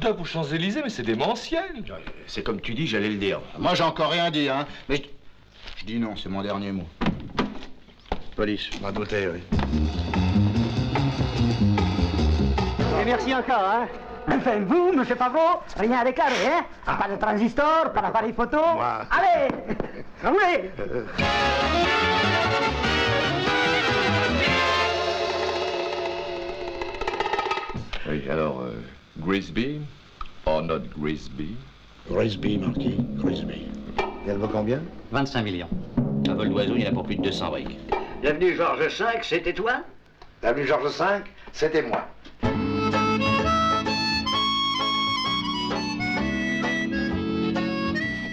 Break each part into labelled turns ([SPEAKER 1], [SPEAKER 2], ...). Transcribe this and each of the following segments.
[SPEAKER 1] hold-up aux Champs-Élysées, mais c'est démentiel.
[SPEAKER 2] C'est comme tu dis, j'allais le dire.
[SPEAKER 3] Moi, j'ai encore rien dit, hein. Mais je dis non, c'est mon dernier mot. Police.
[SPEAKER 2] Ma beauté, oui.
[SPEAKER 4] Et merci encore, hein. Enfin, vous, monsieur Pavot, rien à déclarer, hein. Pas de transistor, pas d'appareil photo.
[SPEAKER 2] Moi.
[SPEAKER 4] Allez, roulez.
[SPEAKER 1] Oui, alors, Grisby or not Grisby?
[SPEAKER 2] Grisby, Marquis, Grisby. Et elle vaut combien?
[SPEAKER 5] 25 millions. Un vol d'oiseau, il y en a pour plus de 200 briques.
[SPEAKER 6] Bienvenue Georges V, c'était toi?
[SPEAKER 2] Bienvenue Georges V, c'était moi.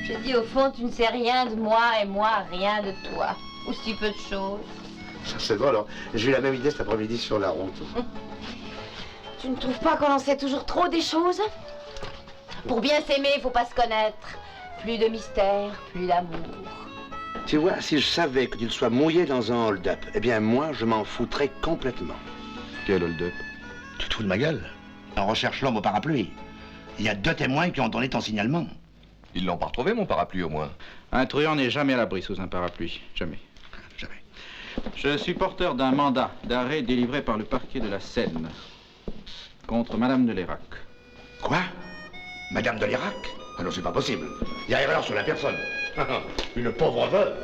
[SPEAKER 7] Je dis, au fond, tu ne sais rien de moi et moi, rien de toi. Aussi peu de choses.
[SPEAKER 2] C'est drôle, hein. J'ai eu la même idée cet après-midi sur la route.
[SPEAKER 7] Tu ne trouves pas qu'on en sait toujours trop des choses? Pour bien s'aimer, il faut pas se connaître. Plus de mystère, plus d'amour.
[SPEAKER 2] Tu vois, si je savais que tu sois mouillé dans un hold-up, eh bien, moi, je m'en foutrais complètement.
[SPEAKER 1] Quel hold-up?
[SPEAKER 2] Tu te fous de ma gueule? On recherche l'homme au parapluie. Il y a 2 témoins qui ont donné ton signalement.
[SPEAKER 1] Ils l'ont pas retrouvé, mon parapluie, au moins.
[SPEAKER 3] Un truand n'est jamais à l'abri sous un parapluie. Jamais.
[SPEAKER 2] Jamais.
[SPEAKER 3] Je suis porteur d'un mandat d'arrêt délivré par le parquet de la Seine contre Madame de Lérac.
[SPEAKER 2] Quoi? Madame de Lérac? Ah non, c'est pas possible. Il y a erreur sur la personne. Une pauvre veuve.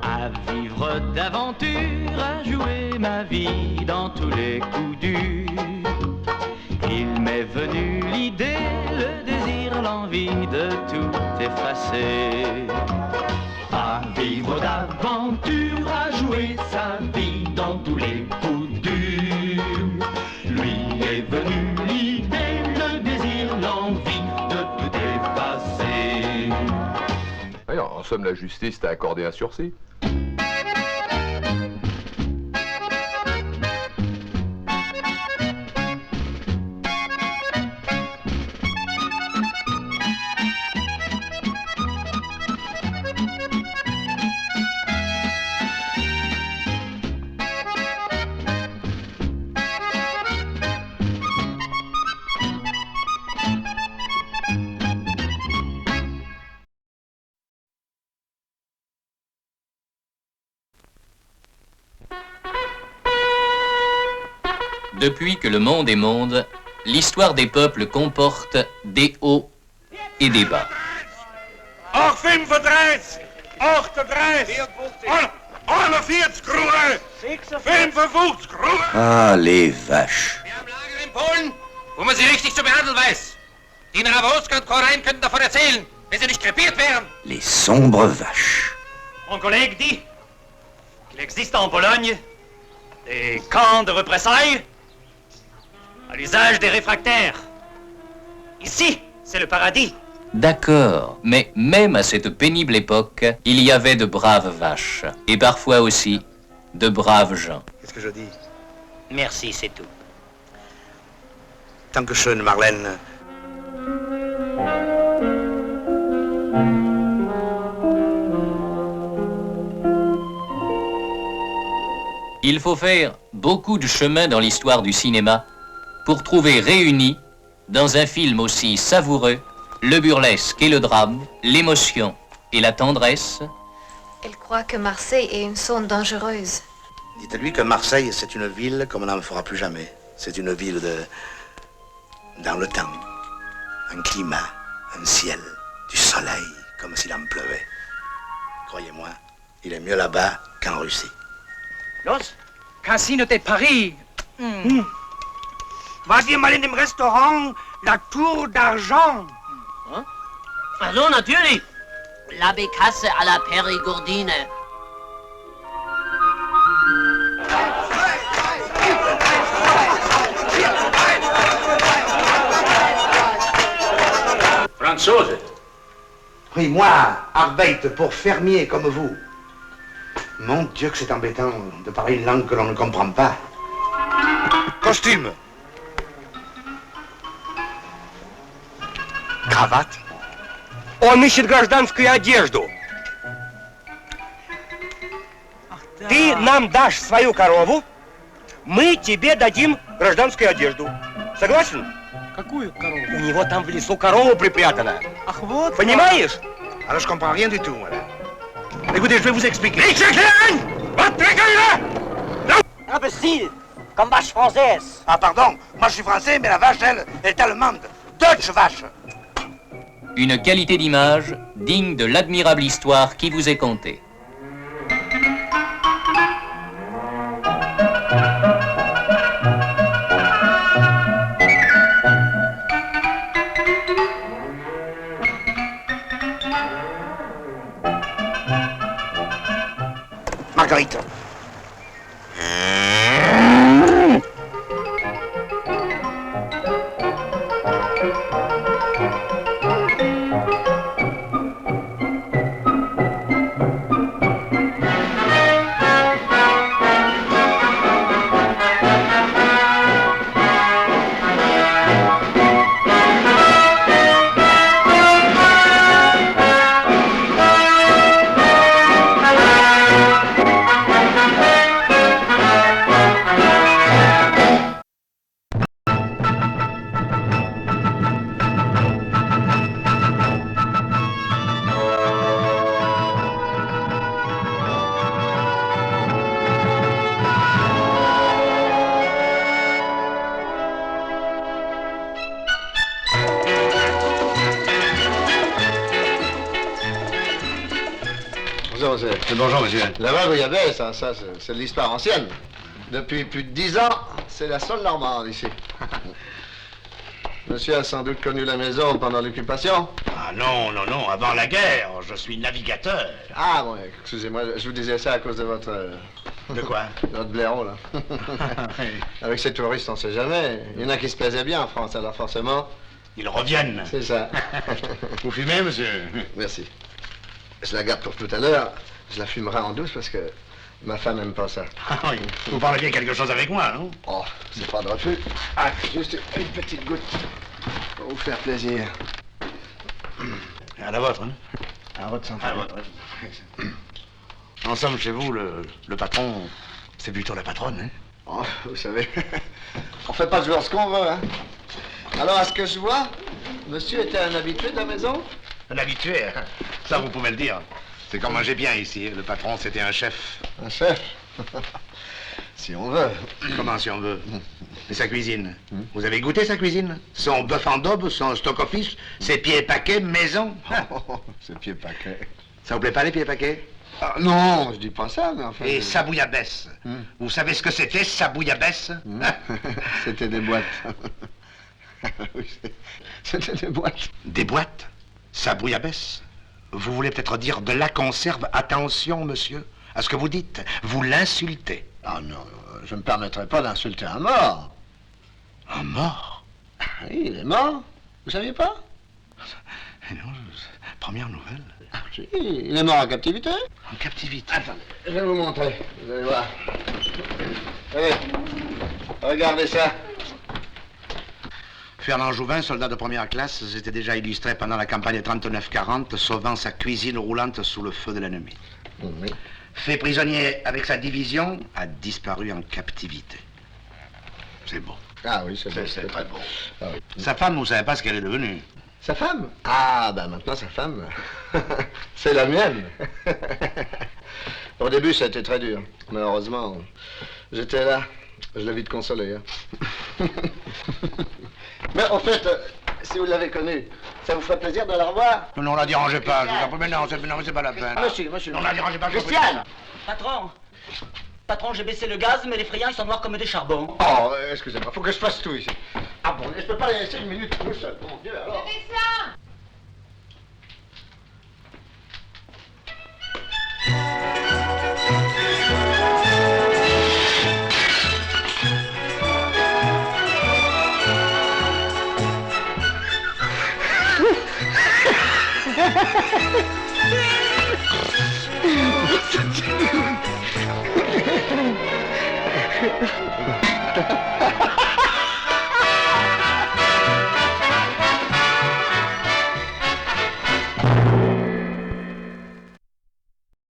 [SPEAKER 8] À vivre d'aventure, à jouer ma vie dans tous les coups durs. Il m'est venu l'idée, le désir, l'envie de tout effacer. À vivre d'aventure, à jouer sa vie dans tous les coups durs. Lui est venu l'idée, le désir, l'envie de tout effacer.
[SPEAKER 1] Oui, en somme, la justice t'a accordé un sursis.
[SPEAKER 9] Depuis que le monde est monde, l'histoire des peuples comporte des hauts et des bas.
[SPEAKER 10] 35, 38, 41 kronen, 55 kronen.
[SPEAKER 2] Ah, les vaches.
[SPEAKER 10] Wir haben Lager in Polen, wo man sie richtig zu behandeln weiß. Die Rawolska und Korein könnten davon erzählen, wenn sie nicht krepiert wären.
[SPEAKER 2] Les sombres vaches.
[SPEAKER 10] Mon collègue dit qu'il existe en Pologne des camps de représailles à l'usage des réfractaires. Ici, c'est le paradis.
[SPEAKER 9] D'accord, mais même à cette pénible époque, il y avait de braves vaches, et parfois aussi de braves gens.
[SPEAKER 2] Qu'est-ce que je dis?
[SPEAKER 6] Merci, c'est tout.
[SPEAKER 2] Dankeschön, Marlène.
[SPEAKER 9] Il faut faire beaucoup de chemin dans l'histoire du cinéma pour trouver réunis, dans un film aussi savoureux, le burlesque et le drame, l'émotion et la tendresse.
[SPEAKER 11] Elle croit que Marseille est une zone dangereuse.
[SPEAKER 2] Dites-lui que Marseille, c'est une ville comme on n'en fera plus jamais. C'est une ville dans le temps. Un climat, un ciel, du soleil, comme s'il en pleuvait. Croyez-moi, il est mieux là-bas qu'en Russie.
[SPEAKER 10] Los, Casino de Paris. Wart ihr mal in dem Restaurant La Tour d'Argent?
[SPEAKER 6] Also, natürlich. La Bécasse à la Périgourdine.
[SPEAKER 10] Franzose.
[SPEAKER 2] Oui, moi, Arbeit, pour fermier comme vous. Mon Dieu que c'est embêtant de parler une langue que l'on ne comprend pas. Costume.
[SPEAKER 10] Кровать? Он ищет гражданскую одежду. Ах
[SPEAKER 12] Ты нам дашь свою корову, мы тебе дадим гражданскую одежду. Согласен?
[SPEAKER 13] Какую корову?
[SPEAKER 12] У него там в лесу корова припрятана.
[SPEAKER 13] Ах, вот.
[SPEAKER 12] Понимаешь?
[SPEAKER 2] Alors je comprends rien du tout, voilà.
[SPEAKER 12] Écoutez, je vais vous expliquer.
[SPEAKER 4] Imbécile, comme vache française.
[SPEAKER 2] Ah pardon, moi je suis français, mais la vache, elle est allemande. Deutsche vache.
[SPEAKER 9] Une qualité d'image digne de l'admirable histoire qui vous est contée.
[SPEAKER 2] Marguerite.
[SPEAKER 14] Bonjour, monsieur. La bouillabaisse, ça c'est de l'histoire ancienne. Depuis plus de 10 ans, c'est la seule normande ici. Monsieur a sans doute connu la maison pendant l'occupation.
[SPEAKER 2] Ah non, non, non, avant la guerre, je suis navigateur.
[SPEAKER 14] Ah bon, excusez-moi, je vous disais ça à cause de votre...
[SPEAKER 2] De quoi?
[SPEAKER 14] Votre blaireau, là. Avec ces touristes, on sait jamais. Il y en a qui se plaisaient bien en France, alors forcément...
[SPEAKER 2] Ils reviennent.
[SPEAKER 14] C'est ça.
[SPEAKER 2] Vous fumez, monsieur?
[SPEAKER 14] Merci. Je la garde pour tout à l'heure. Je la fumerai en douce parce que ma femme n'aime pas ça.
[SPEAKER 2] Ah oui. Vous parlez bien quelque chose avec moi, non?
[SPEAKER 14] Oh, c'est pas de refus. Ah, juste une petite goutte pour vous faire plaisir.
[SPEAKER 2] À la vôtre, hein?
[SPEAKER 14] À votre santé.
[SPEAKER 2] À la vôtre. En somme, chez vous, le patron, c'est plutôt la patronne, hein?
[SPEAKER 14] Oh, vous savez, on fait pas toujours ce qu'on veut, hein? Alors, à ce que je vois, monsieur était un habitué de la maison?
[SPEAKER 2] Un habitué, hein? Ça, vous pouvez le dire. C'est qu'on mangeait bien ici. Le patron, c'était un chef.
[SPEAKER 14] Un chef? Si on veut.
[SPEAKER 2] Comment si on veut? Et sa cuisine? Vous avez goûté sa cuisine? Son bœuf en daube, son stock office, ses pieds paquets maison?
[SPEAKER 14] Ses pieds paquets.
[SPEAKER 2] Ça vous plaît pas, les pieds paquets?
[SPEAKER 14] Ah, non, je dis pas ça, mais enfin...
[SPEAKER 2] Et sa bouillabaisse? Vous savez ce que c'était, sa bouillabaisse?
[SPEAKER 14] C'était des boîtes. Oui, c'était des boîtes.
[SPEAKER 2] Des boîtes? Sa bouillabaisse? Vous voulez peut-être dire de la conserve? Attention, monsieur, à ce que vous dites. Vous l'insultez.
[SPEAKER 14] Ah non, je ne me permettrai pas d'insulter un mort.
[SPEAKER 2] Un mort?
[SPEAKER 14] Oui, il est mort. Vous saviez pas?
[SPEAKER 2] Non, première nouvelle.
[SPEAKER 14] Ah, si, il est mort en captivité.
[SPEAKER 2] En captivité?
[SPEAKER 14] Attendez, je vais vous montrer. Vous allez voir. Allez, regardez ça.
[SPEAKER 2] Fernand Jouvin, soldat de première classe, s'était déjà illustré pendant la campagne 39-40, sauvant sa cuisine roulante sous le feu de l'ennemi.
[SPEAKER 14] Oui.
[SPEAKER 2] Fait prisonnier avec sa division, a disparu en captivité. C'est beau.
[SPEAKER 14] Ah oui, c'est beau.
[SPEAKER 2] C'est très beau.
[SPEAKER 14] Ah, oui.
[SPEAKER 2] Sa femme, vous ne savez pas ce qu'elle est devenue?
[SPEAKER 14] Sa femme? Ah, ben maintenant sa femme, c'est la mienne. Au début, ça a été très dur. Mais heureusement, j'étais là. Je l'ai vite consolé. Hein. Mais en fait, si vous l'avez connue, ça vous ferait plaisir de la revoir?
[SPEAKER 2] Non, la dérangez pas. Je vous en prie, mais non, c'est pas la peine.
[SPEAKER 4] Monsieur.
[SPEAKER 2] Non, la dérangez pas.
[SPEAKER 4] Christiane! Patron, j'ai baissé le gaz, mais les frayants, ils sont noirs comme des charbons.
[SPEAKER 14] Oh, excusez-moi, faut que je fasse tout ici. Ah bon, je peux pas les laisser une minute tout seul. Mon Dieu, alors.
[SPEAKER 4] Ha ha ha!